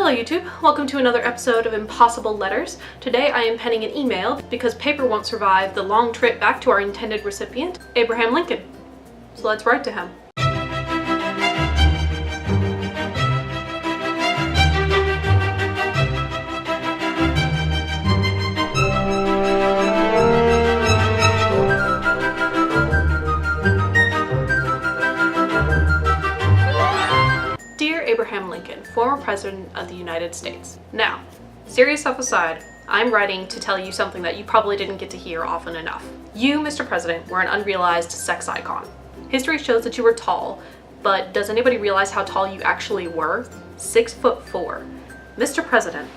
Hello YouTube, welcome to another episode of Impossible Letters. Today I am penning an email because paper won't survive the long trip back to our intended recipient, Abraham Lincoln. So let's write to him. Dear Abraham Lincoln, former President of the United States. Now, serious stuff aside, I'm writing to tell you something that you probably didn't get to hear often enough. You, Mr. President, were an unrealized sex icon. History shows that you were tall, but does anybody realize how tall you actually were? 6'4". Mr. President,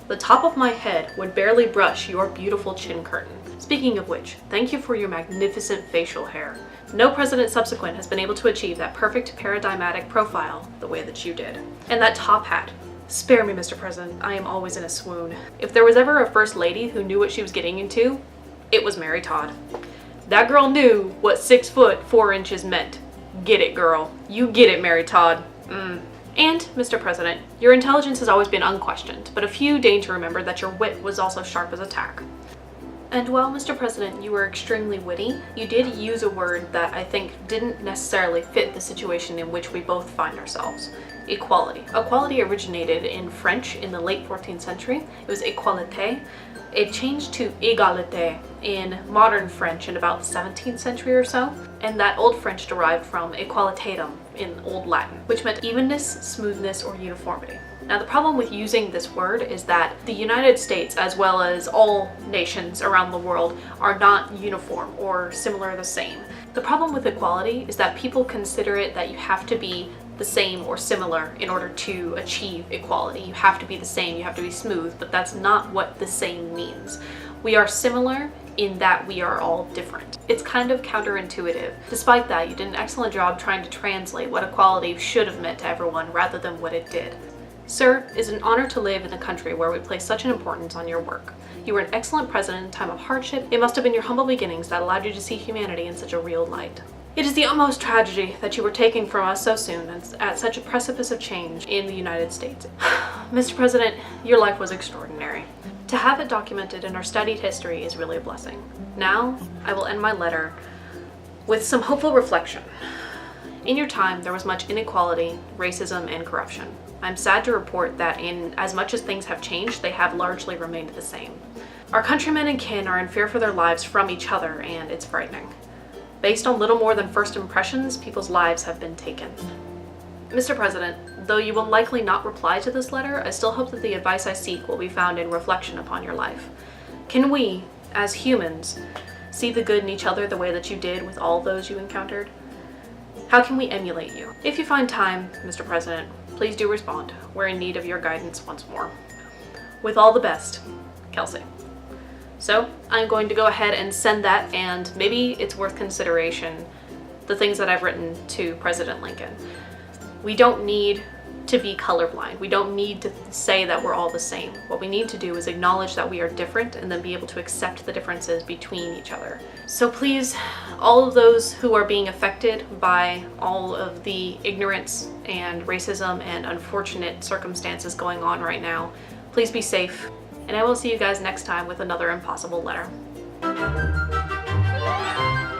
the top of my head would barely brush your beautiful chin curtain. Speaking of which, thank you for your magnificent facial hair. No president subsequent has been able to achieve that perfect paradigmatic profile the way that you did. And that top hat. Spare me, Mr. President, I am always in a swoon. If there was ever a first lady who knew what she was getting into, it was Mary Todd. That girl knew what 6 foot 4 inches meant. Get it, girl. You get it, Mary Todd. And, Mr. President, your intelligence has always been unquestioned, but a few deign to remember that your wit was also sharp as a tack. And while, Mr. President, you were extremely witty, you did use a word that I think didn't necessarily fit the situation in which we both find ourselves. Equality. Equality originated in French in the late 14th century. It was équalité. It changed to égalité in modern French in about the 17th century or so, and that Old French derived from equalitatem in Old Latin, which meant evenness, smoothness, or uniformity. Now the problem with using this word is that the United States, as well as all nations around the world, are not uniform or similar or the same. The problem with equality is that people consider it that you have to be the same or similar in order to achieve equality. You have to be the same, you have to be smooth, but that's not what the same means. We are similar in that we are all different. It's kind of counterintuitive. Despite that, you did an excellent job trying to translate what equality should have meant to everyone rather than what it did. Sir, it is an honor to live in a country where we place such an importance on your work. You were an excellent president in a time of hardship. It must have been your humble beginnings that allowed you to see humanity in such a real light. It is the utmost tragedy that you were taken from us so soon and at such a precipice of change in the United States. Mr. President, your life was extraordinary. To have it documented in our studied history is really a blessing. Now, I will end my letter with some hopeful reflection. In your time, there was much inequality, racism, and corruption. I'm sad to report that in as much as things have changed, they have largely remained the same. Our countrymen and kin are in fear for their lives from each other, and it's frightening. Based on little more than first impressions, people's lives have been taken. Mr. President, though you will likely not reply to this letter, I still hope that the advice I seek will be found in reflection upon your life. Can we, as humans, see the good in each other the way that you did with all those you encountered? How can we emulate you? If you find time, Mr. President, please do respond. We're in need of your guidance once more. With all the best, Kelsey. So I'm going to go ahead and send that, and maybe it's worth consideration, the things that I've written to President Lincoln. We don't need to be colorblind. We don't need to say that we're all the same. What we need to do is acknowledge that we are different and then be able to accept the differences between each other. So please, all of those who are being affected by all of the ignorance and racism and unfortunate circumstances going on right now, please be safe. And I will see you guys next time with another impossible letter.